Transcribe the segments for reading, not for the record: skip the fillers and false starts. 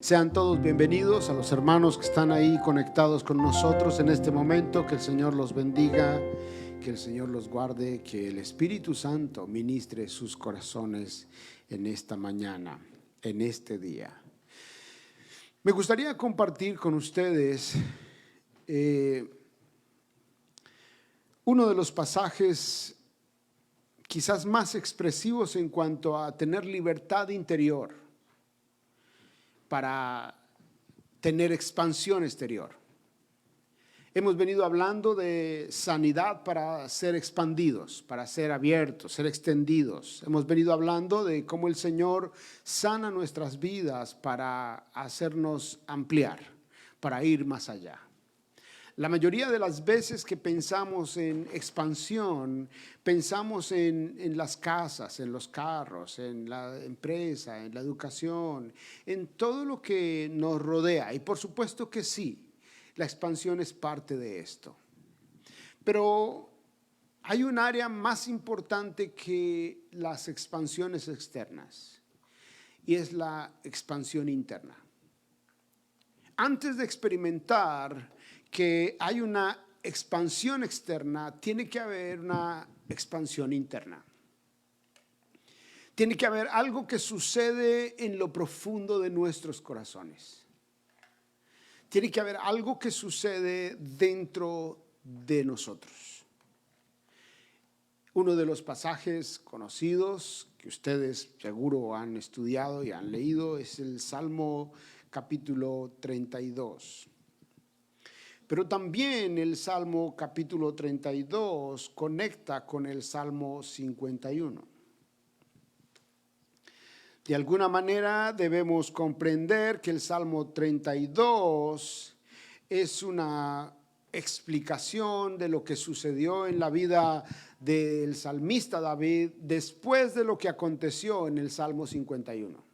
Sean todos bienvenidos a los hermanos que están ahí conectados con nosotros en este momento. Que el Señor los bendiga, que el Señor los guarde, que el Espíritu Santo ministre sus corazones en esta mañana, en este día. Me gustaría compartir con ustedes uno de los pasajes quizás más expresivos en cuanto a tener libertad interior para tener expansión exterior. Hemos venido hablando de sanidad para ser expandidos, para ser abiertos, ser extendidos. Hemos venido hablando de cómo el Señor sana nuestras vidas para hacernos ampliar, para ir más allá. La mayoría de las veces que pensamos en expansión, pensamos en las casas, en los carros, en la empresa, en la educación, en todo lo que nos rodea. Y por supuesto que sí, la expansión es parte de esto. Pero hay un área más importante que las expansiones externas, y es la expansión interna. Antes de experimentar que hay una expansión externa, tiene que haber una expansión interna. Tiene que haber algo que sucede en lo profundo de nuestros corazones. Tiene que haber algo que sucede dentro de nosotros. Uno de los pasajes conocidos que ustedes seguro han estudiado y han leído es el Salmo capítulo 32. Pero también el Salmo capítulo 32 conecta con el Salmo 51. De alguna manera debemos comprender que el Salmo 32 es una explicación de lo que sucedió en la vida del salmista David después de lo que aconteció en el Salmo 51.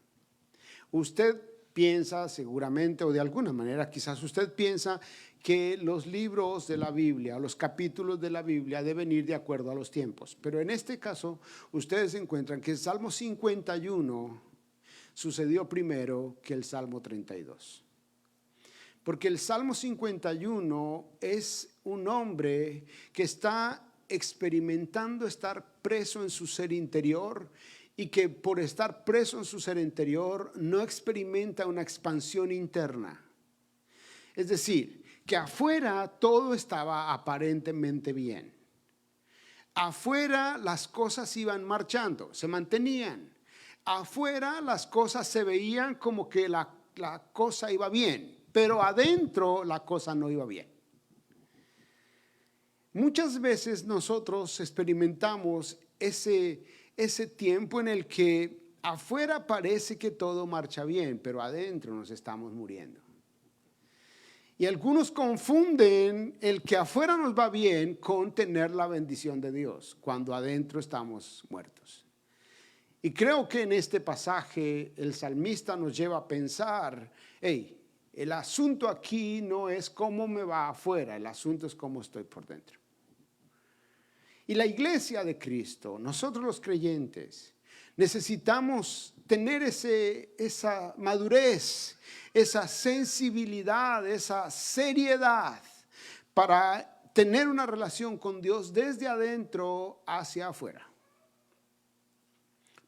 Usted piensa seguramente, o de alguna manera quizás usted piensa que los libros de la Biblia, los capítulos de la Biblia deben ir de acuerdo a los tiempos. Pero en este caso, ustedes encuentran que el Salmo 51 sucedió primero que el Salmo 32. Porque el Salmo 51 es un hombre que está experimentando estar preso en su ser interior y que por estar preso en su ser interior no experimenta una expansión interna. Es decir, que afuera todo estaba aparentemente bien. Afuera las cosas iban marchando, se mantenían. Afuera las cosas se veían como que la cosa iba bien, pero adentro la cosa no iba bien. Muchas veces nosotros experimentamos ese tiempo en el que afuera parece que todo marcha bien, pero adentro nos estamos muriendo. Y algunos confunden el que afuera nos va bien con tener la bendición de Dios, cuando adentro estamos muertos. Y creo que en este pasaje el salmista nos lleva a pensar, el asunto aquí no es cómo me va afuera, el asunto es cómo estoy por dentro. Y la iglesia de Cristo, nosotros los creyentes, necesitamos tener esa madurez, esa sensibilidad, esa seriedad para tener una relación con Dios desde adentro hacia afuera.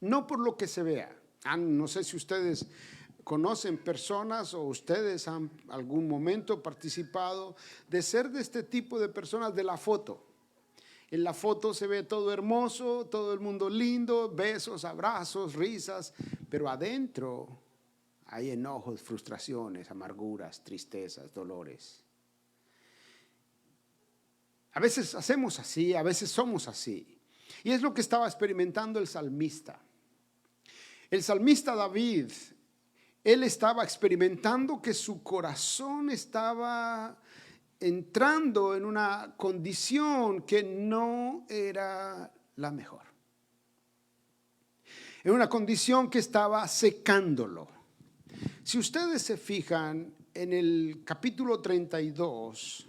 No por lo que se vea. No sé si ustedes conocen personas o ustedes han algún momento participado de ser de este tipo de personas de la foto. En la foto se ve todo hermoso, todo el mundo lindo, besos, abrazos, risas, pero adentro hay enojos, frustraciones, amarguras, tristezas, dolores. A veces hacemos así, a veces somos así. Y es lo que estaba experimentando el salmista. El salmista David, él estaba experimentando que su corazón estaba entrando en una condición que no era la mejor. En una condición que estaba secándolo. Si ustedes se fijan en el capítulo 32,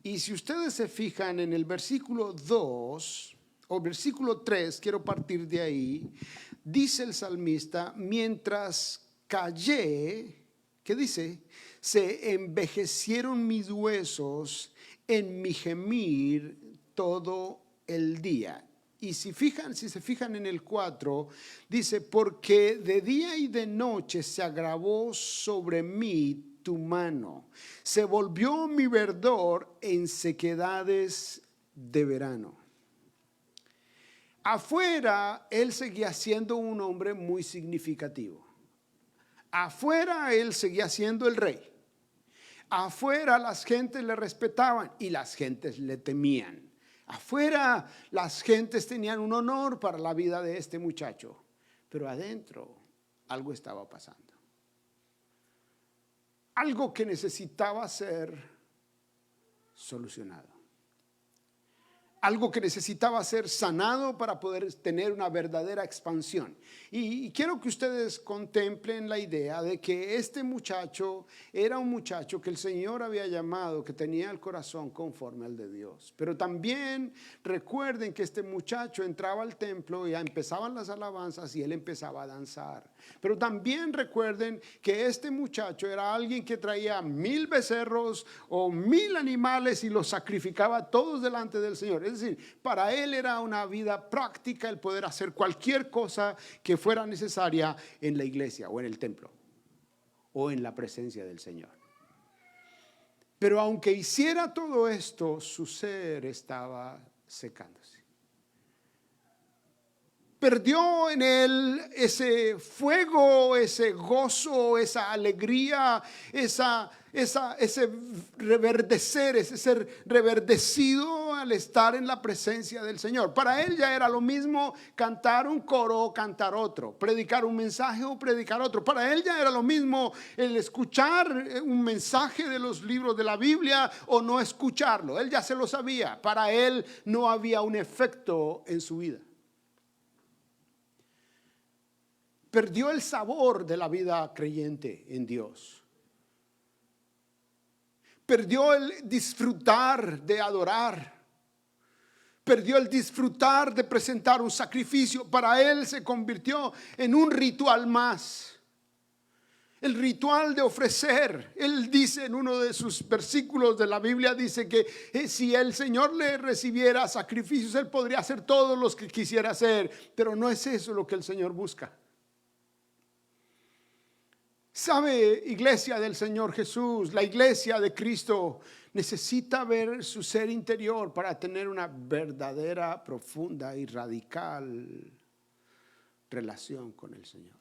y si ustedes se fijan en el versículo 2 o versículo 3, quiero partir de ahí, dice el salmista, mientras callé, ¿Qué dice? Se envejecieron mis huesos en mi gemir todo el día. Y si se fijan en el 4, dice, porque de día y de noche se agravó sobre mí tu mano. Se volvió mi verdor en sequedades de verano. Afuera, él seguía siendo un hombre muy significativo. Afuera, él seguía siendo el rey. Afuera, las gentes le respetaban y las gentes le temían. Afuera, las gentes tenían un honor para la vida de este muchacho. Pero adentro, algo estaba pasando. Algo que necesitaba ser solucionado. Algo que necesitaba ser sanado para poder tener una verdadera expansión. Y quiero que ustedes contemplen la idea de que este muchacho era un muchacho que el Señor había llamado, que tenía el corazón conforme al de Dios. Pero también recuerden que este muchacho entraba al templo y ya empezaban las alabanzas y él empezaba a danzar. Pero también recuerden que este muchacho era alguien que traía 1000 becerros o 1000 animales y los sacrificaba todos delante del Señor. Es decir, para él era una vida práctica el poder hacer cualquier cosa que fuera necesaria en la iglesia o en el templo o en la presencia del Señor. Pero aunque hiciera todo esto, su ser estaba secándose. Perdió en él ese fuego, ese gozo, esa alegría, ese reverdecer, ese ser reverdecido al estar en la presencia del Señor. Para él ya era lo mismo cantar un coro o cantar otro, predicar un mensaje o predicar otro. Para él ya era lo mismo el escuchar un mensaje de los libros de la Biblia o no escucharlo. Él ya se lo sabía. Para él no había un efecto en su vida. Perdió el sabor de la vida creyente en Dios. Perdió el disfrutar de adorar. Perdió el disfrutar de presentar un sacrificio. Para él se convirtió en un ritual más. El ritual de ofrecer. Él dice en uno de sus versículos de la Biblia, dice que si el Señor le recibiera sacrificios, él podría hacer todos los que quisiera hacer. Pero no es eso lo que el Señor busca. ¿Sabe, iglesia del Señor Jesús? La iglesia de Cristo necesita ver su ser interior para tener una verdadera, profunda y radical relación con el Señor.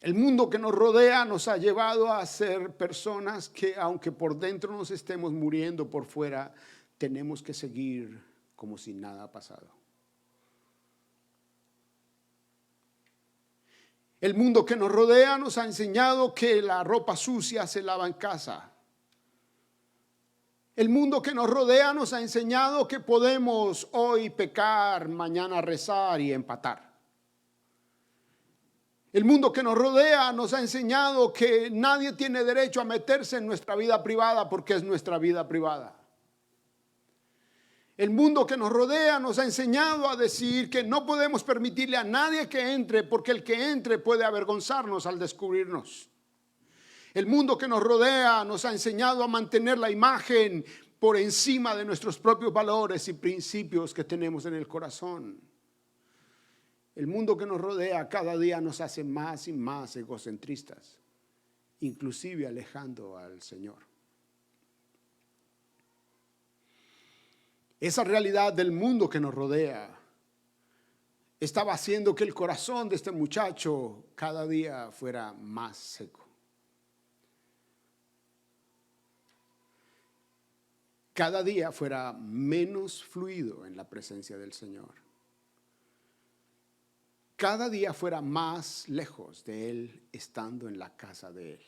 El mundo que nos rodea nos ha llevado a ser personas que, aunque por dentro nos estemos muriendo, por fuera tenemos que seguir como si nada ha pasado. El mundo que nos rodea nos ha enseñado que la ropa sucia se lava en casa. El mundo que nos rodea nos ha enseñado que podemos hoy pecar, mañana rezar y empatar. El mundo que nos rodea nos ha enseñado que nadie tiene derecho a meterse en nuestra vida privada porque es nuestra vida privada. El mundo que nos rodea nos ha enseñado a decir que no podemos permitirle a nadie que entre, porque el que entre puede avergonzarnos al descubrirnos. El mundo que nos rodea nos ha enseñado a mantener la imagen por encima de nuestros propios valores y principios que tenemos en el corazón. El mundo que nos rodea cada día nos hace más y más egocentristas, inclusive alejando al Señor. Esa realidad del mundo que nos rodea estaba haciendo que el corazón de este muchacho cada día fuera más seco. Cada día fuera menos fluido en la presencia del Señor. Cada día fuera más lejos de él estando en la casa de él.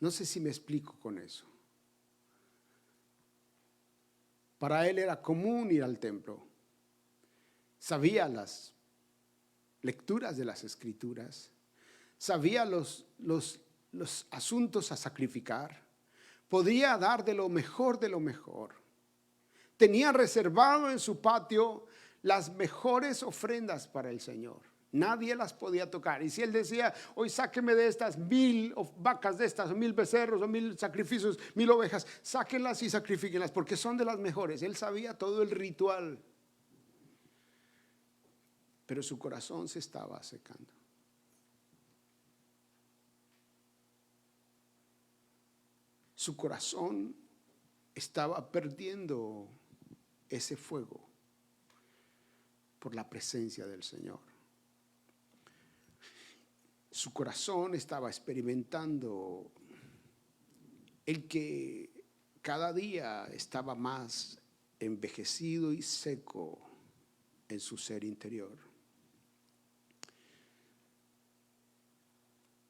No sé si me explico con eso. Para él era común ir al templo. Sabía las lecturas de las Escrituras. Sabía los asuntos a sacrificar. Podía dar de lo mejor de lo mejor. Tenía reservado en su patio las mejores ofrendas para el Señor. Nadie las podía tocar. Y si él decía, hoy sáqueme de estas 1000 vacas de estas, o 1000 becerros, o 1000 sacrificios, 1000 ovejas, sáquenlas y sacrifíquenlas, porque son de las mejores. Él sabía todo el ritual. Pero su corazón se estaba secando. Su corazón estaba perdiendo ese fuego por la presencia del Señor. Su corazón estaba experimentando el que cada día estaba más envejecido y seco en su ser interior.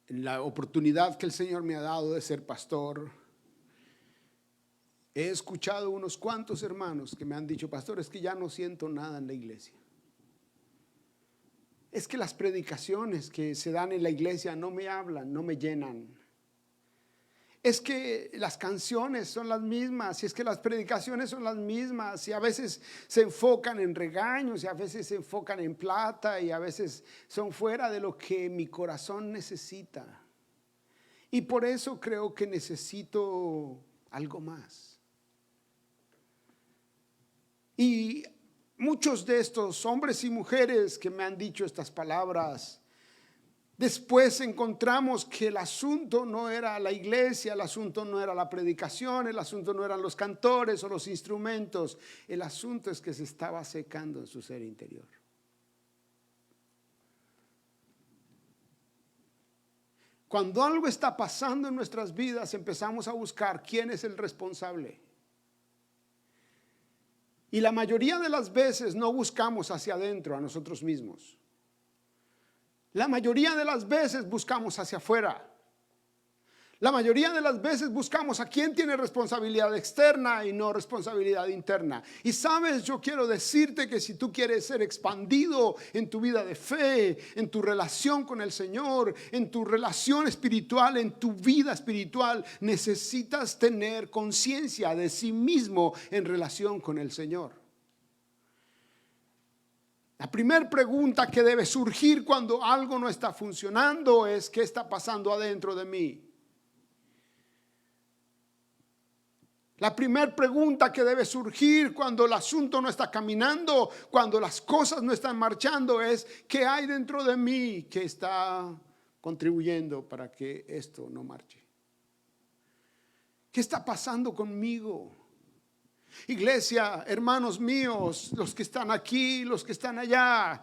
En la oportunidad que el Señor me ha dado de ser pastor, he escuchado unos cuantos hermanos que me han dicho, pastor, es que ya no siento nada en la iglesia. Es que las predicaciones que se dan en la iglesia no me hablan, no me llenan. Es que las canciones son las mismas, y es que las predicaciones son las mismas, y a veces se enfocan en regaños, y a veces se enfocan en plata, y a veces son fuera de lo que mi corazón necesita. Y por eso creo que necesito algo más. Y muchos de estos hombres y mujeres que me han dicho estas palabras, después encontramos que el asunto no era la iglesia, el asunto no era la predicación, el asunto no eran los cantores o los instrumentos. El asunto es que se estaba secando en su ser interior. Cuando algo está pasando en nuestras vidas, empezamos a buscar quién es el responsable. Y la mayoría de las veces no buscamos hacia adentro a nosotros mismos. La mayoría de las veces buscamos hacia afuera. La mayoría de las veces buscamos a quien tiene responsabilidad externa y no responsabilidad interna. Y sabes, yo quiero decirte que si tú quieres ser expandido en tu vida de fe, en tu relación con el Señor, en tu relación espiritual, en tu vida espiritual, necesitas tener conciencia de sí mismo en relación con el Señor. La primera pregunta que debe surgir cuando algo no está funcionando es: ¿qué está pasando adentro de mí? La primera pregunta que debe surgir cuando el asunto no está caminando, cuando las cosas no están marchando, es: ¿qué hay dentro de mí que está contribuyendo para que esto no marche? ¿Qué está pasando conmigo? Iglesia, hermanos míos, los que están aquí, los que están allá,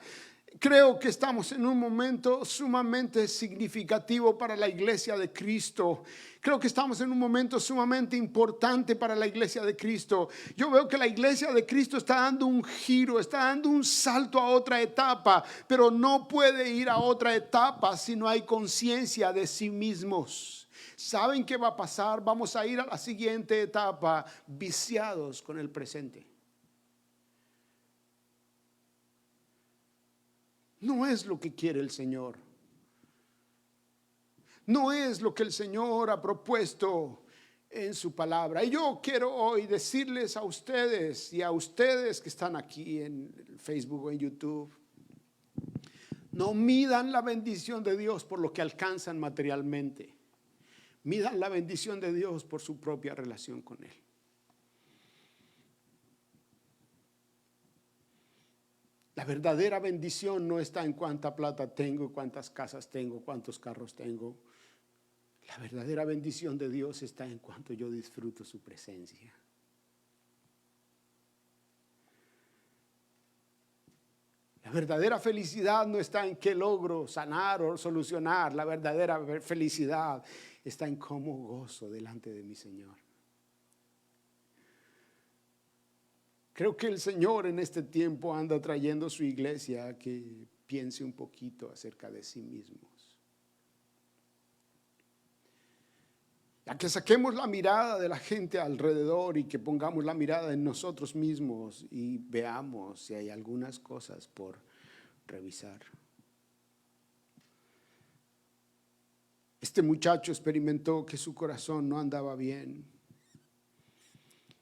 creo que estamos en un momento sumamente significativo para la iglesia de Cristo. Creo que estamos en un momento sumamente importante para la iglesia de Cristo. Yo veo que la iglesia de Cristo está dando un giro, está dando un salto a otra etapa, pero no puede ir a otra etapa si no hay conciencia de sí mismos. ¿Saben qué va a pasar? Vamos a ir a la siguiente etapa, viciados con el presente. No es lo que quiere el Señor. No es lo que el Señor ha propuesto en su palabra. Y yo quiero hoy decirles a ustedes y a ustedes que están aquí en Facebook o en YouTube: no midan la bendición de Dios por lo que alcanzan materialmente. Midan la bendición de Dios por su propia relación con Él. La verdadera bendición no está en cuánta plata tengo, cuántas casas tengo, cuántos carros tengo. La verdadera bendición de Dios está en cuanto yo disfruto su presencia. La verdadera felicidad no está en qué logro sanar o solucionar. La verdadera felicidad está en cómo gozo delante de mi Señor. Creo que el Señor en este tiempo anda trayendo a su iglesia a que piense un poquito acerca de sí mismos. A que saquemos la mirada de la gente alrededor y que pongamos la mirada en nosotros mismos y veamos si hay algunas cosas por revisar. Este muchacho experimentó que su corazón no andaba bien.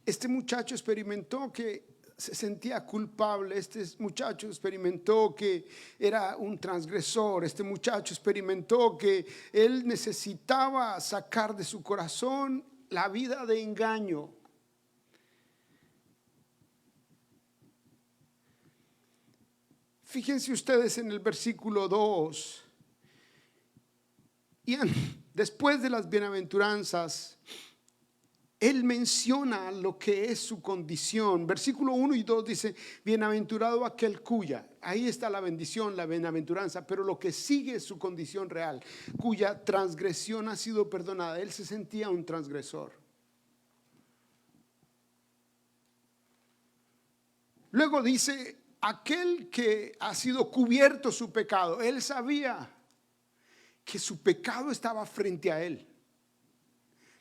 Este muchacho experimentó que se sentía culpable. Este muchacho experimentó que era un transgresor. Este muchacho experimentó que él necesitaba sacar de su corazón la vida de engaño. Fíjense ustedes en el versículo 2. Y después de las bienaventuranzas, él menciona lo que es su condición. Versículo 1 y 2 dice: bienaventurado aquel cuya, ahí está la bendición, la bienaventuranza, pero lo que sigue es su condición real, cuya transgresión ha sido perdonada. Él se sentía un transgresor. Luego dice: aquel que ha sido cubierto su pecado. Él sabía que su pecado estaba frente a él.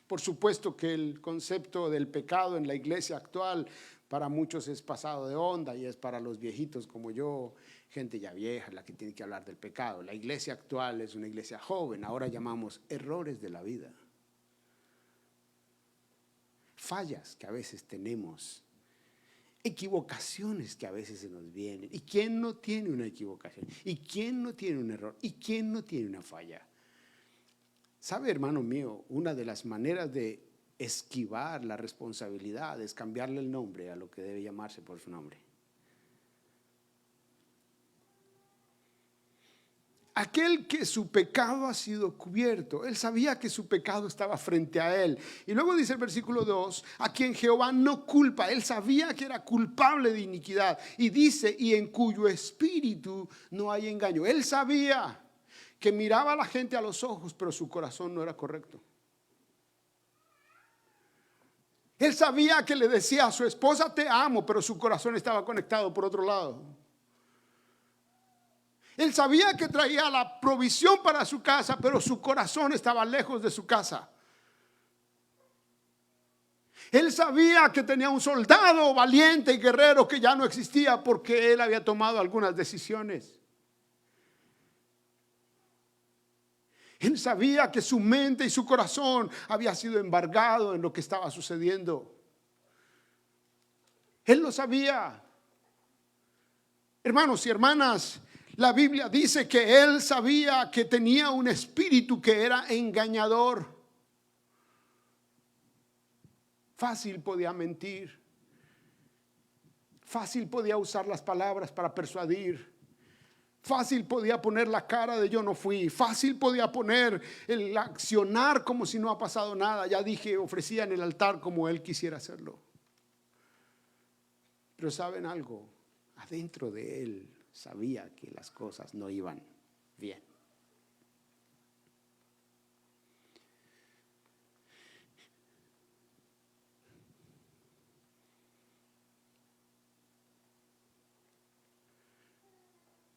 Por supuesto que el concepto del pecado en la iglesia actual para muchos es pasado de onda y es para los viejitos como yo, gente ya vieja, la que tiene que hablar del pecado. La iglesia actual es una iglesia joven, ahora llamamos errores de la vida, fallas que a veces tenemos, equivocaciones que a veces se nos vienen. ¿Y quién no tiene una equivocación? ¿Y quién no tiene un error? ¿Y quién no tiene una falla? ¿Sabe, hermano mío? Una de las maneras de esquivar la responsabilidad es cambiarle el nombre a lo que debe llamarse por su nombre. Aquel que su pecado ha sido cubierto. Él sabía que su pecado estaba frente a él. Y luego dice el versículo 2, a quien Jehová no culpa. Él sabía que era culpable de iniquidad. Y dice, y en cuyo espíritu no hay engaño. Él sabía que miraba a la gente a los ojos, pero su corazón no era correcto. Él sabía que le decía a su esposa: te amo, pero su corazón estaba conectado por otro lado. Él sabía que traía la provisión para su casa, pero su corazón estaba lejos de su casa. Él sabía que tenía un soldado valiente y guerrero que ya no existía porque él había tomado algunas decisiones. Él sabía que su mente y su corazón había sido embargado en lo que estaba sucediendo. Él lo sabía. Hermanos y hermanas, la Biblia dice que él sabía que tenía un espíritu que era engañador. Fácil podía mentir. Fácil podía usar las palabras para persuadir. Fácil podía poner la cara de yo no fui. Fácil podía poner el accionar como si no ha pasado nada. Ya dije, ofrecía en el altar como él quisiera hacerlo. Pero ¿saben algo? Adentro de él sabía que las cosas no iban bien.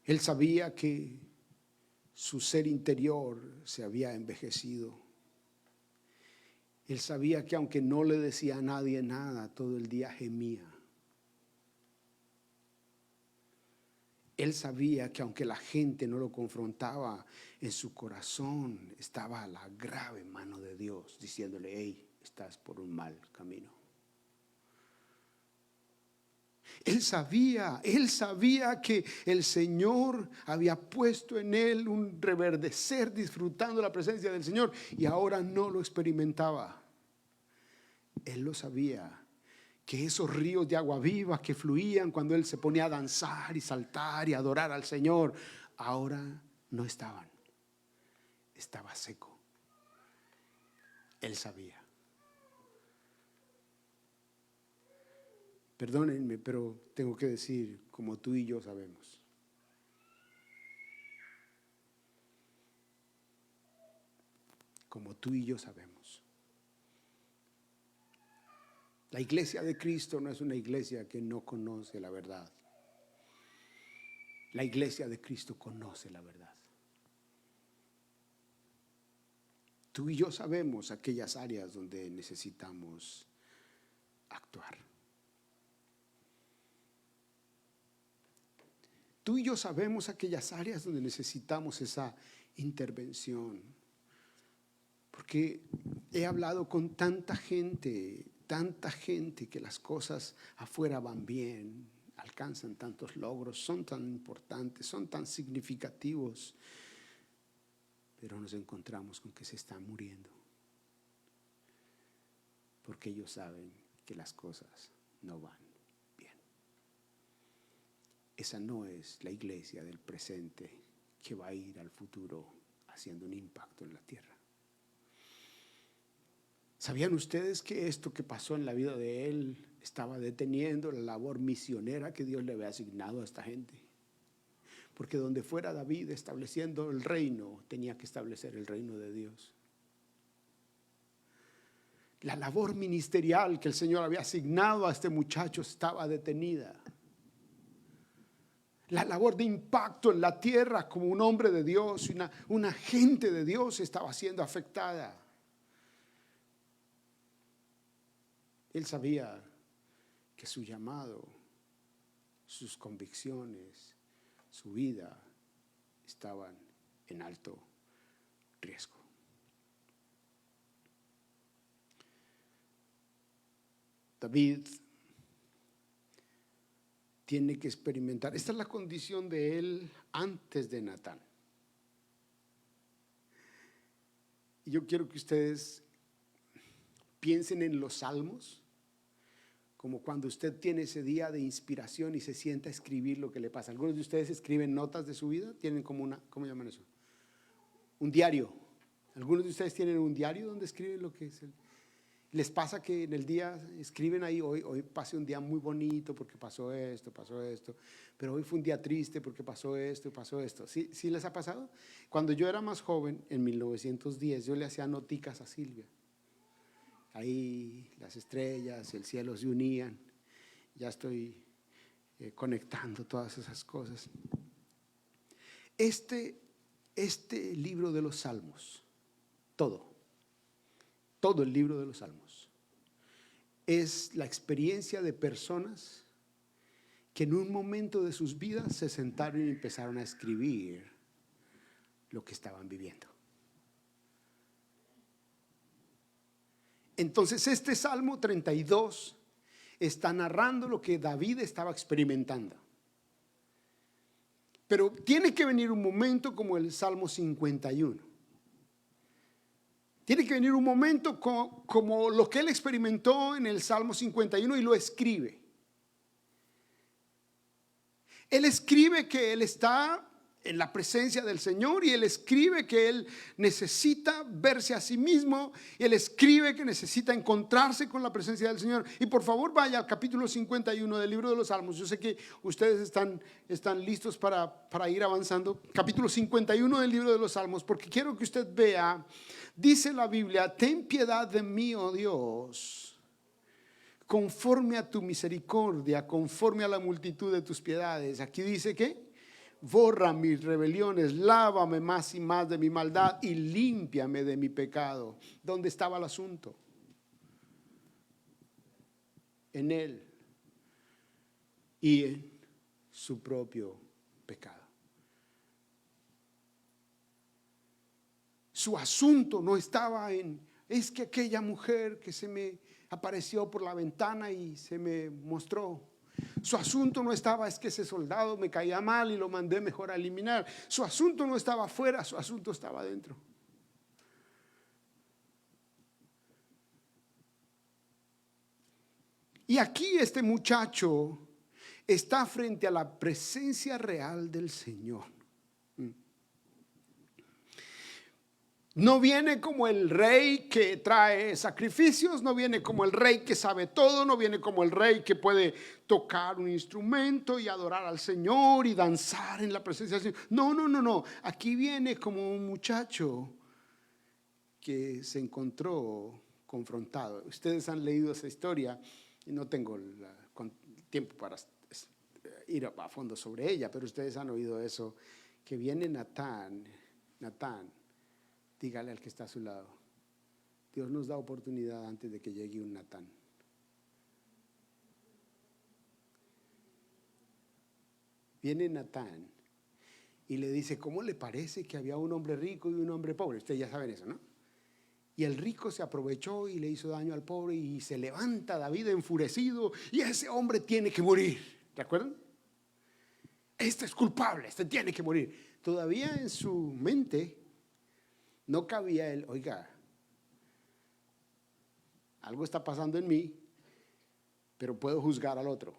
Él sabía que su ser interior se había envejecido. Él sabía que aunque no le decía a nadie nada, todo el día gemía. Él sabía que aunque la gente no lo confrontaba, en su corazón estaba la grave mano de Dios diciéndole: hey, estás por un mal camino. Él sabía que el Señor había puesto en él un reverdecer disfrutando la presencia del Señor y ahora no lo experimentaba. Él lo sabía, que esos ríos de agua viva que fluían cuando él se ponía a danzar y saltar y adorar al Señor, ahora no estaban. Estaba seco. Él sabía. Perdónenme, pero tengo que decir, como tú y yo sabemos. Como tú y yo sabemos. La iglesia de Cristo no es una iglesia que no conoce la verdad. La iglesia de Cristo conoce la verdad. Tú y yo sabemos aquellas áreas donde necesitamos actuar. Tú y yo sabemos aquellas áreas donde necesitamos esa intervención. Porque he hablado con tanta gente tanta gente que las cosas afuera van bien, alcanzan tantos logros, son tan importantes, son tan significativos, pero nos encontramos con que se están muriendo, porque ellos saben que las cosas no van bien. Esa no es la iglesia del presente que va a ir al futuro haciendo un impacto en la tierra. ¿Sabían ustedes que esto que pasó en la vida de él estaba deteniendo la labor misionera que Dios le había asignado a esta gente? Porque donde fuera David estableciendo el reino, tenía que establecer el reino de Dios. La labor ministerial que el Señor había asignado a este muchacho estaba detenida. La labor de impacto en la tierra como un hombre de Dios, una agente de Dios estaba siendo afectada. Él sabía que su llamado, sus convicciones, su vida estaban en alto riesgo. David tiene que experimentar, esta es la condición de él antes de Natán. Y yo quiero que ustedes piensen en los salmos, como cuando usted tiene ese día de inspiración y se sienta a escribir lo que le pasa. Algunos de ustedes escriben notas de su vida, tienen como una, ¿cómo llaman eso? Un diario. Algunos de ustedes tienen un diario donde escriben lo que es les pasa que en el día escriben ahí, hoy pasé un día muy bonito porque pasó esto, pero hoy fue un día triste porque pasó esto. ¿Sí les ha pasado? Cuando yo era más joven, en 1910, yo le hacía noticas a Silvia. Ahí las estrellas, el cielo se unían. Ya estoy conectando todas esas cosas. Este libro de los Salmos, todo el libro de los Salmos, es la experiencia de personas que en un momento de sus vidas se sentaron y empezaron a escribir lo que estaban viviendo. Entonces este Salmo 32 está narrando lo que David estaba experimentando. Pero tiene que venir un momento como el Salmo 51. Tiene que venir un momento como lo que él experimentó en el Salmo 51 y lo escribe. Él escribe que él está en la presencia del Señor y él escribe que él necesita verse a sí mismo y él escribe que necesita encontrarse con la presencia del Señor. Y por favor vaya al capítulo 51 del libro de los Salmos. Yo sé que ustedes están listos para ir avanzando. Capítulo 51 del libro de los Salmos, porque quiero que usted vea, dice la Biblia: ten piedad de mí, oh Dios, conforme a tu misericordia, conforme a la multitud de tus piedades. Aquí dice que borra mis rebeliones, lávame más y más de mi maldad y límpiame de mi pecado. ¿Dónde estaba el asunto? En él y en su propio pecado. Su asunto no estaba es que aquella mujer que se me apareció por la ventana y se me mostró. Su asunto no estaba, es que ese soldado me caía mal y lo mandé mejor a eliminar. Su asunto no estaba afuera, su asunto estaba adentro. Y aquí este muchacho está frente a la presencia real del Señor. No viene como el rey que trae sacrificios, no viene como el rey que sabe todo, no viene como el rey que puede tocar un instrumento y adorar al Señor y danzar en la presencia del Señor. No. Aquí viene como un muchacho que se encontró confrontado. Ustedes han leído esa historia y no tengo tiempo para ir a fondo sobre ella, pero ustedes han oído eso, que viene Natán. Dígale al que está a su lado: Dios nos da oportunidad antes de que llegue un Natán. Viene Natán y le dice: ¿cómo le parece que había un hombre rico y un hombre pobre? Ustedes ya saben eso, ¿no? Y el rico se aprovechó y le hizo daño al pobre, y se levanta David enfurecido, y ese hombre tiene que morir. ¿Te acuerdan? Este es culpable, este tiene que morir. Todavía en su mente no cabía el, oiga, algo está pasando en mí, pero puedo juzgar al otro.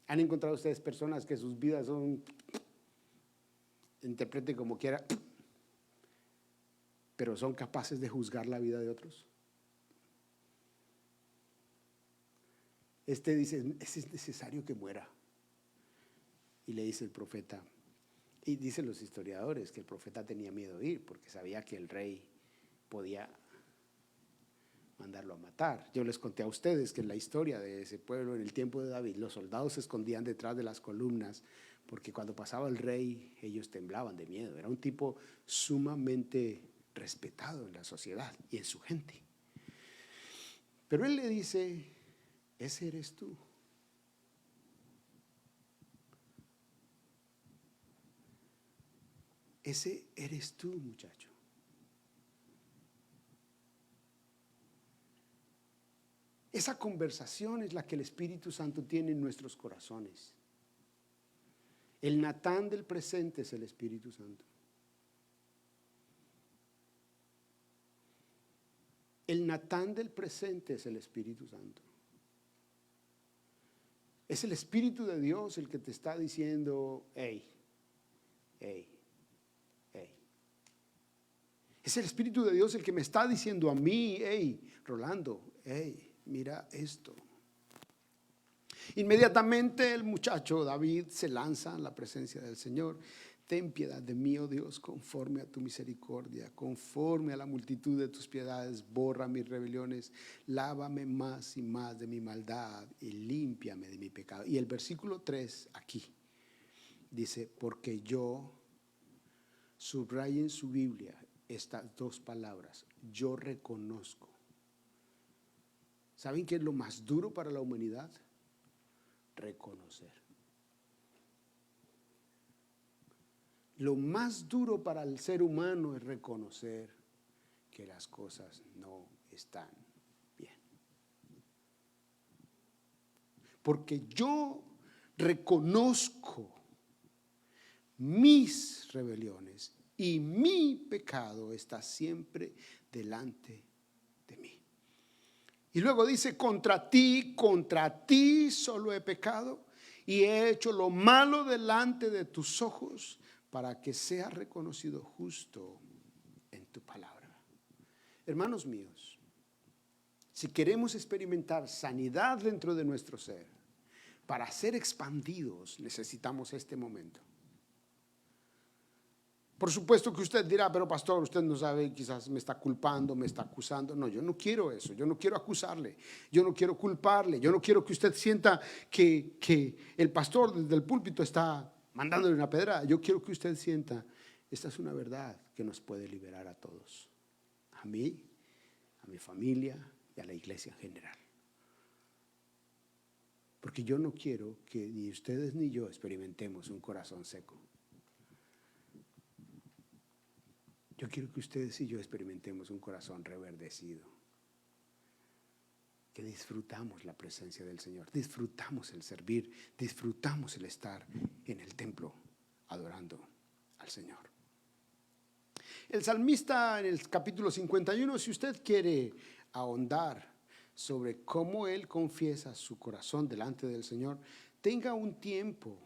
¿Han encontrado ustedes personas que sus vidas son, interprete como quiera, pero son capaces de juzgar la vida de otros? Este dice, es necesario que muera. Y le dice el profeta, y dicen los historiadores que el profeta tenía miedo de ir porque sabía que el rey podía mandarlo a matar. Yo les conté a ustedes que en la historia de ese pueblo, en el tiempo de David, los soldados se escondían detrás de las columnas porque cuando pasaba el rey ellos temblaban de miedo. Era un tipo sumamente respetado en la sociedad y en su gente. Pero él le dice, ese eres tú. Ese eres tú, muchacho. Esa conversación es la que el Espíritu Santo tiene en nuestros corazones. El Natán del presente es el Espíritu Santo. El Natán del presente es el Espíritu Santo. Es el Espíritu de Dios el que te está diciendo, hey, hey, hey. Es el Espíritu de Dios el que me está diciendo a mí, hey, Rolando, hey, mira esto. Inmediatamente el muchacho David se lanza en la presencia del Señor. Ten piedad de mí, oh Dios, conforme a tu misericordia, conforme a la multitud de tus piedades, borra mis rebeliones, lávame más y más de mi maldad y límpiame de mi pecado. Y el versículo 3 aquí dice, porque yo, subrayen en su Biblia estas dos palabras, yo reconozco. ¿Saben qué es lo más duro para la humanidad? Reconocer. Lo más duro para el ser humano es reconocer que las cosas no están bien. Porque yo reconozco mis rebeliones y mi pecado está siempre delante de mí. Y luego dice, contra ti solo he pecado y he hecho lo malo delante de tus ojos para que sea reconocido justo en tu palabra. Hermanos míos, si queremos experimentar sanidad dentro de nuestro ser, para ser expandidos necesitamos este momento. Por supuesto que usted dirá, pero pastor, usted no sabe, quizás me está culpando, me está acusando. No, yo no quiero eso, yo no quiero acusarle, yo no quiero culparle, yo no quiero que usted sienta que el pastor desde el púlpito está mandándole una pedrada. Yo quiero que usted sienta, esta es una verdad que nos puede liberar a todos, a mí, a mi familia y a la iglesia en general. Porque yo no quiero que ni ustedes ni yo experimentemos un corazón seco. Yo quiero que ustedes y yo experimentemos un corazón reverdecido. Que disfrutamos la presencia del Señor, disfrutamos el servir, disfrutamos el estar en el templo adorando al Señor. El salmista en el capítulo 51, si usted quiere ahondar sobre cómo él confiesa su corazón delante del Señor, tenga un tiempo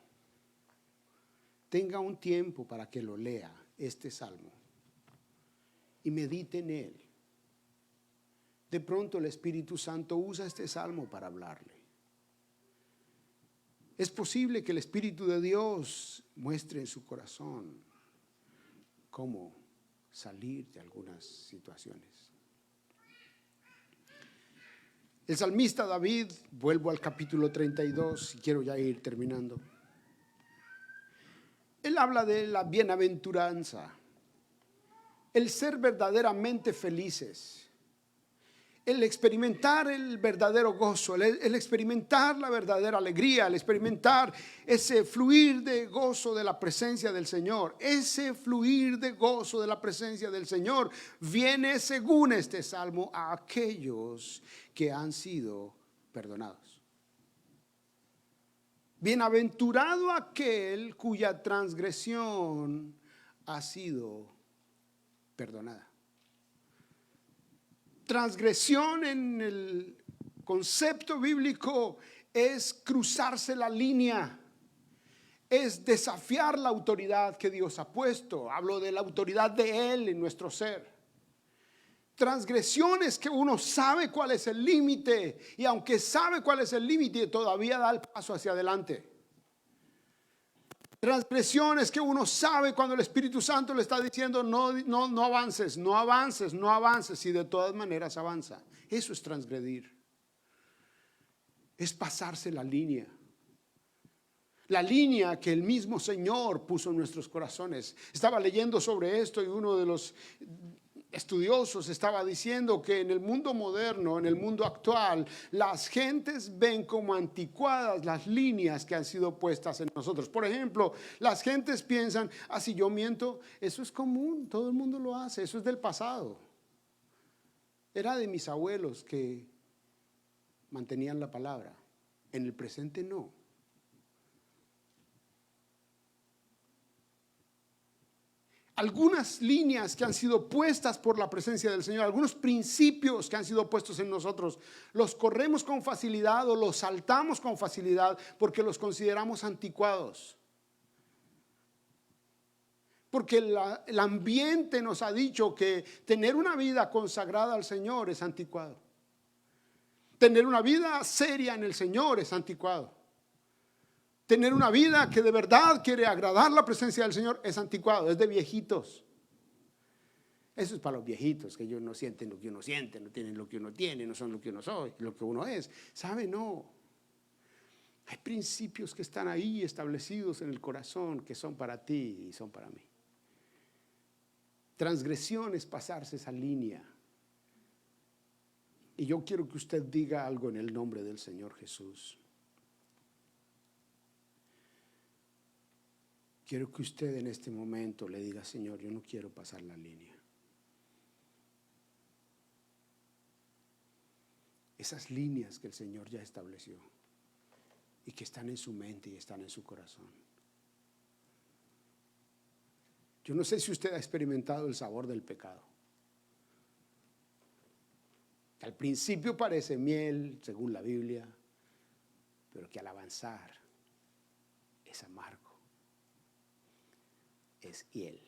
para que lo lea, este salmo, y medite en él. De pronto el Espíritu Santo usa este salmo para hablarle. Es posible que el Espíritu de Dios muestre en su corazón cómo salir de algunas situaciones. El salmista David, vuelvo al capítulo 32 y quiero ya ir terminando. Él habla de la bienaventuranza, el ser verdaderamente felices, el experimentar el verdadero gozo, el experimentar la verdadera alegría, el experimentar ese fluir de gozo de la presencia del Señor. Ese fluir de gozo de la presencia del Señor viene, según este salmo, a aquellos que han sido perdonados. Bienaventurado aquel cuya transgresión ha sido perdonada. Transgresión en el concepto bíblico es cruzarse la línea, es desafiar la autoridad que Dios ha puesto. Hablo de la autoridad de Él en nuestro ser. Transgresión es que uno sabe cuál es el límite y aunque sabe cuál es el límite todavía da el paso hacia adelante. Transgresión es que uno sabe cuando el Espíritu Santo le está diciendo no avances, no avances, no avances y de todas maneras avanza. Eso es transgredir. Es pasarse la línea. La línea que el mismo Señor puso en nuestros corazones. Estaba leyendo sobre esto y uno de los estudiosos estaba diciendo que en el mundo moderno, en el mundo actual, las gentes ven como anticuadas las líneas que han sido puestas en nosotros. Por ejemplo, las gentes piensan, si yo miento, eso es común, todo el mundo lo hace, eso es del pasado. Era de mis abuelos que mantenían la palabra, en el presente no. Algunas líneas que han sido puestas por la presencia del Señor, algunos principios que han sido puestos en nosotros, los corremos con facilidad o los saltamos con facilidad porque los consideramos anticuados. Porque el ambiente nos ha dicho que tener una vida consagrada al Señor es anticuado. Tener una vida seria en el Señor es anticuado. Tener una vida que de verdad quiere agradar la presencia del Señor es anticuado, es de viejitos. Eso es para los viejitos, que ellos no sienten lo que uno siente, no tienen lo que uno tiene, no son lo que uno soy, lo que uno es. ¿Sabe? No. Hay principios que están ahí establecidos en el corazón que son para ti y son para mí. Transgresión es pasarse esa línea. Y yo quiero que usted diga algo en el nombre del Señor Jesús. Quiero que usted en este momento le diga, Señor, yo no quiero pasar la línea. Esas líneas que el Señor ya estableció y que están en su mente y están en su corazón. Yo no sé si usted ha experimentado el sabor del pecado. Al principio parece miel, según la Biblia, pero que al avanzar es amargo. Es hiel.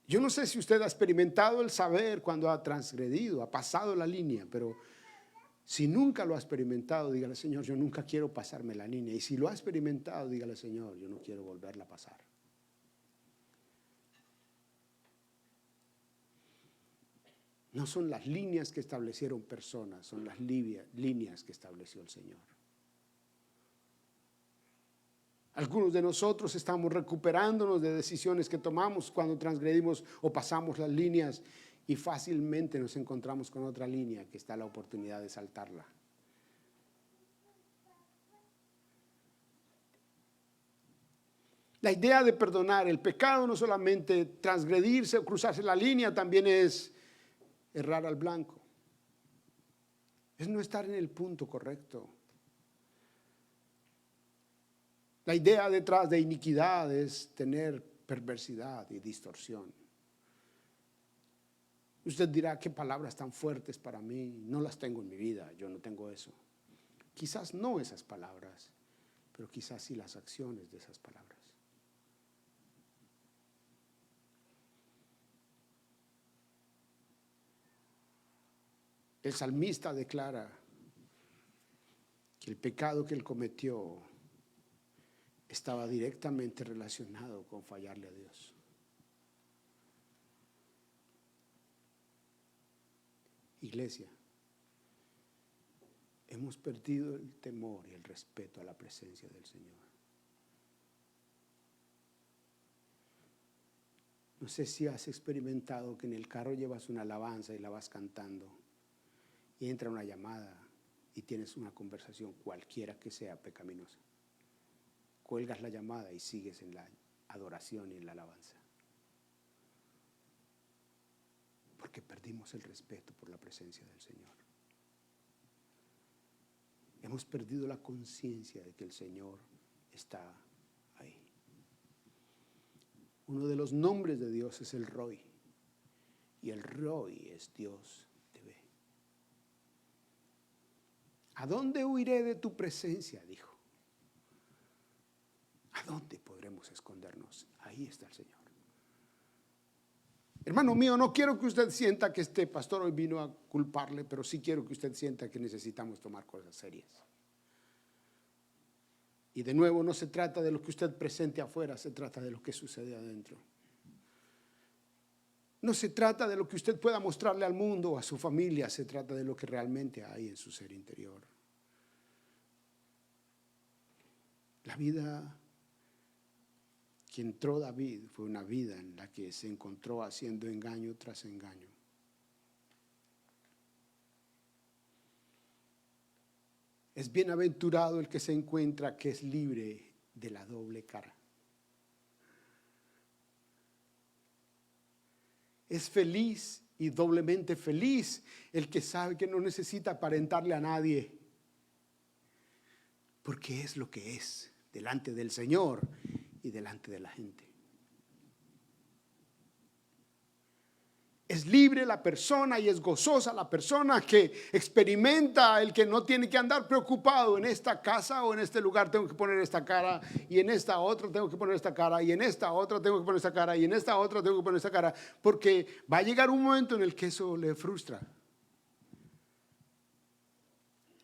Yo no sé si usted ha experimentado el saber cuando ha transgredido, ha pasado la línea, pero si nunca lo ha experimentado, dígale, Señor, yo nunca quiero pasarme la línea. Y si lo ha experimentado, dígale, Señor, yo no quiero volverla a pasar. No son las líneas que establecieron personas, son las líneas que estableció el Señor. Algunos de nosotros estamos recuperándonos de decisiones que tomamos cuando transgredimos o pasamos las líneas y fácilmente nos encontramos con otra línea que está la oportunidad de saltarla. La idea de perdonar el pecado no solamente transgredirse o cruzarse la línea, también es errar al blanco. Es no estar en el punto correcto. La idea detrás de iniquidad es tener perversidad y distorsión. Usted dirá, qué palabras tan fuertes para mí, no las tengo en mi vida, yo no tengo eso. Quizás no esas palabras, pero quizás sí las acciones de esas palabras. El salmista declara que el pecado que él cometió estaba directamente relacionado con fallarle a Dios. Iglesia, hemos perdido el temor y el respeto a la presencia del Señor. No sé si has experimentado que en el carro llevas una alabanza y la vas cantando y entra una llamada y tienes una conversación cualquiera que sea pecaminosa. Cuelgas la llamada y sigues en la adoración y en la alabanza. Porque perdimos el respeto por la presencia del Señor. Hemos perdido la conciencia de que el Señor está ahí. Uno de los nombres de Dios es el Roy. Y el Roy es Dios te ve. ¿A dónde huiré de tu presencia?, dijo. ¿A dónde podremos escondernos? Ahí está el Señor. Hermano mío, no quiero que usted sienta que este pastor hoy vino a culparle, pero sí quiero que usted sienta que necesitamos tomar cosas serias. Y de nuevo, no se trata de lo que usted presente afuera, se trata de lo que sucede adentro. No se trata de lo que usted pueda mostrarle al mundo o a su familia, se trata de lo que realmente hay en su ser interior. La vida que entró David fue una vida en la que se encontró haciendo engaño tras engaño. Es bienaventurado el que se encuentra que es libre de la doble cara. Es feliz y doblemente feliz el que sabe que no necesita aparentarle a nadie, porque es lo que es delante del Señor y delante de la gente. Es libre la persona y es gozosa la persona que experimenta el que no tiene que andar preocupado. En esta casa o en este lugar tengo que poner esta cara, y en esta otra tengo que poner esta cara, y en esta otra tengo que poner esta cara, y en esta otra tengo que poner esta cara, porque va a llegar un momento en el que eso le frustra.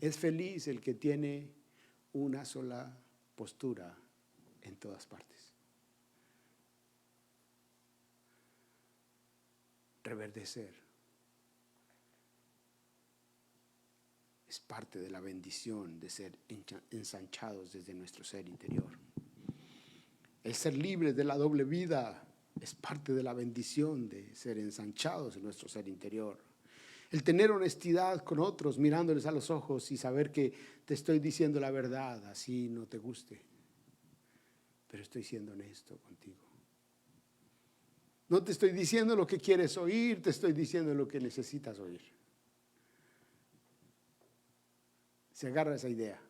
Es feliz el que tiene una sola postura en todas partes. Reverdecer es parte de la bendición de ser ensanchados desde nuestro ser interior. El ser libres de la doble vida es parte de la bendición de ser ensanchados en nuestro ser interior. El tener honestidad con otros, mirándoles a los ojos y saber que te estoy diciendo la verdad, así no te guste, pero estoy siendo honesto contigo. No te estoy diciendo lo que quieres oír, te estoy diciendo lo que necesitas oír. Se agarra esa idea.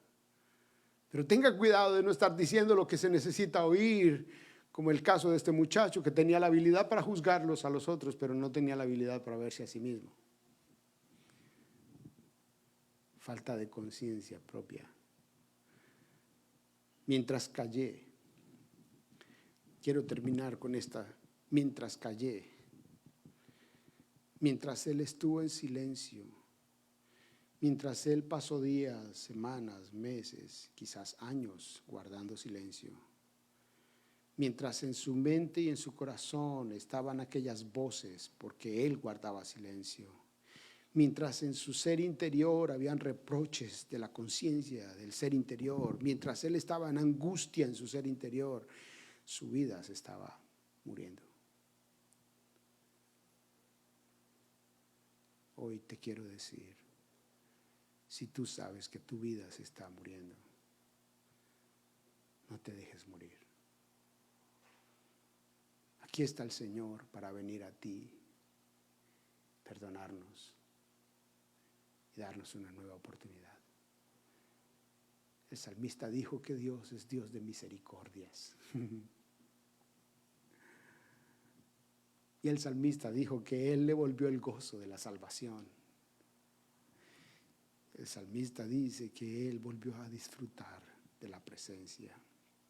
Pero tenga cuidado de no estar diciendo lo que se necesita oír, como el caso de este muchacho que tenía la habilidad para juzgarlos a los otros, pero no tenía la habilidad para verse a sí mismo. Falta de conciencia propia. Mientras callé, quiero terminar con esta. Mientras callé, mientras él estuvo en silencio, mientras él pasó días, semanas, meses, quizás años guardando silencio, mientras en su mente y en su corazón estaban aquellas voces porque él guardaba silencio, mientras en su ser interior habían reproches de la conciencia del ser interior, mientras él estaba en angustia en su ser interior, su vida se estaba muriendo. Hoy te quiero decir, si tú sabes que tu vida se está muriendo, no te dejes morir. Aquí está el Señor para venir a ti, perdonarnos y darnos una nueva oportunidad. El salmista dijo que Dios es Dios de misericordias. Y el salmista dijo que Él le volvió el gozo de la salvación. El salmista dice que Él volvió a disfrutar de la presencia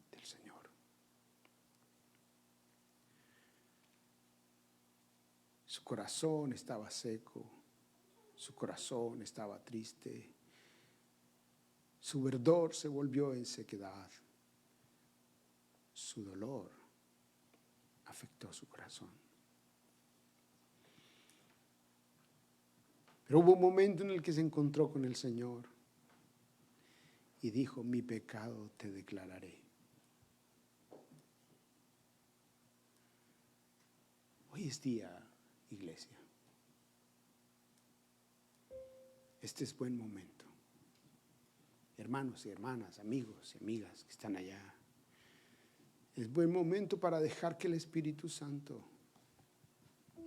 del Señor. Su corazón estaba seco, su corazón estaba triste, su verdor se volvió en sequedad, su dolor afectó su corazón. Pero hubo un momento en el que se encontró con el Señor y dijo: mi pecado te declararé. Hoy es día, iglesia. Este es buen momento. Hermanos y hermanas, amigos y amigas que están allá. Es buen momento para dejar que el Espíritu Santo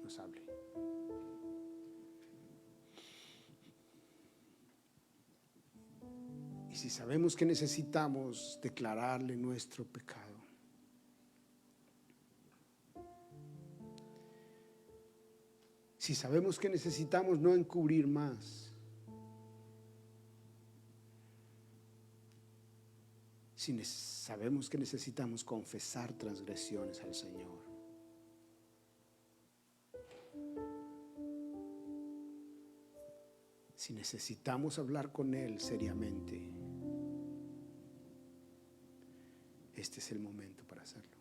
nos hable. Y si sabemos que necesitamos declararle nuestro pecado, si sabemos que necesitamos no encubrir más, si sabemos que necesitamos confesar transgresiones al Señor, si necesitamos hablar con Él seriamente, este es el momento para hacerlo.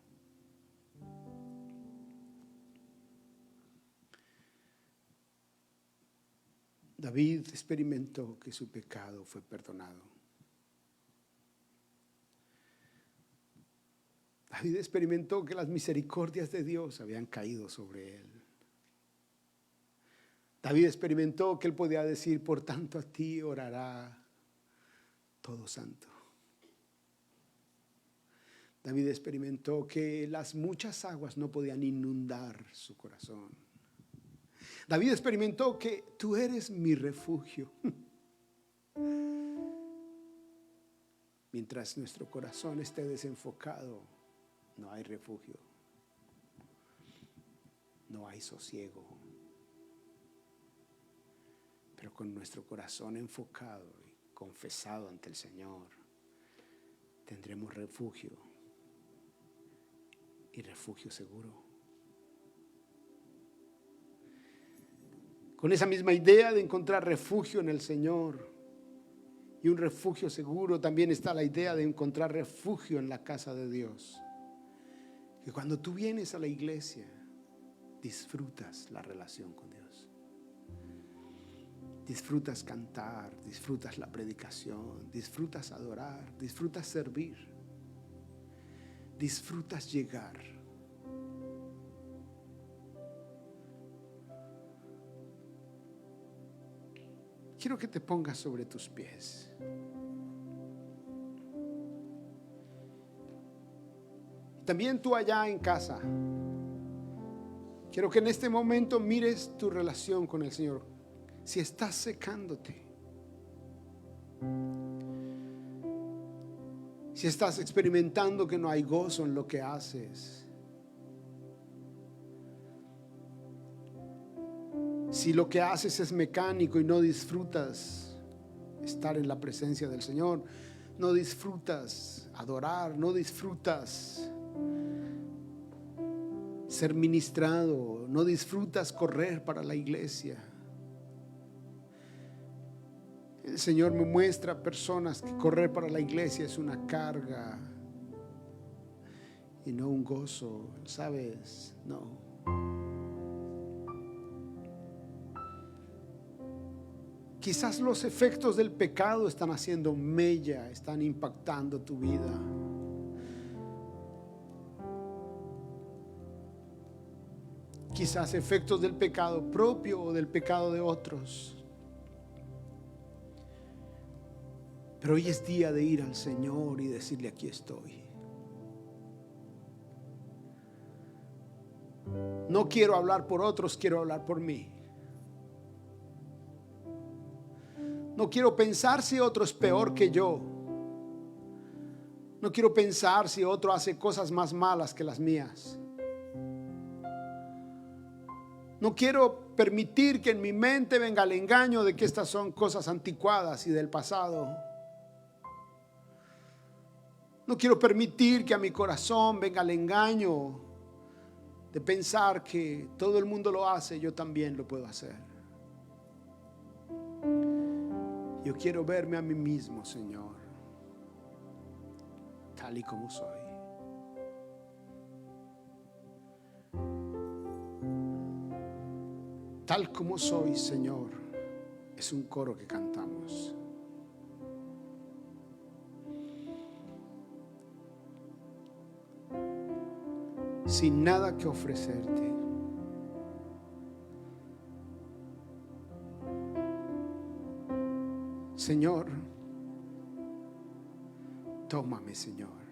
David experimentó que su pecado fue perdonado. David experimentó que las misericordias de Dios habían caído sobre él. David experimentó que él podía decir: por tanto a ti orará todo santo. David experimentó que las muchas aguas no podían inundar su corazón. David experimentó que tú eres mi refugio. Mientras nuestro corazón esté desenfocado, no hay refugio, no hay sosiego. Pero con nuestro corazón enfocado y confesado ante el Señor, tendremos refugio, y refugio seguro. Con esa misma idea de encontrar refugio en el Señor y un refugio seguro, también está la idea de encontrar refugio en la casa de Dios. Que cuando tú vienes a la iglesia, disfrutas la relación con Dios. Disfrutas cantar, disfrutas la predicación, disfrutas adorar, disfrutas servir, disfrutas llegar. Quiero que te pongas sobre tus pies. También tú allá en casa, quiero que en este momento mires tu relación con el Señor. Si estás secándote, si estás experimentando que no hay gozo en lo que haces, si lo que haces es mecánico y no disfrutas estar en la presencia del Señor, no disfrutas adorar, no disfrutas ser ministrado, no disfrutas correr para la iglesia. El Señor me muestra personas que correr para la iglesia es una carga y no un gozo, ¿sabes? No. Quizás los efectos del pecado están haciendo mella, están impactando tu vida. Quizás efectos del pecado propio o del pecado de otros. Pero hoy es día de ir al Señor y decirle: aquí estoy. No quiero hablar por otros, quiero hablar por mí. No quiero pensar si otro es peor que yo. No quiero pensar si otro hace cosas más malas que las mías. No quiero permitir que en mi mente venga el engaño de que estas son cosas anticuadas y del pasado. No quiero permitir que a mi corazón venga el engaño de pensar que todo el mundo lo hace, yo también lo puedo hacer. Yo quiero verme a mí mismo, Señor, tal y como soy. Tal como soy, Señor, es un coro que cantamos. Sin nada que ofrecerte, Señor, tómame, Señor.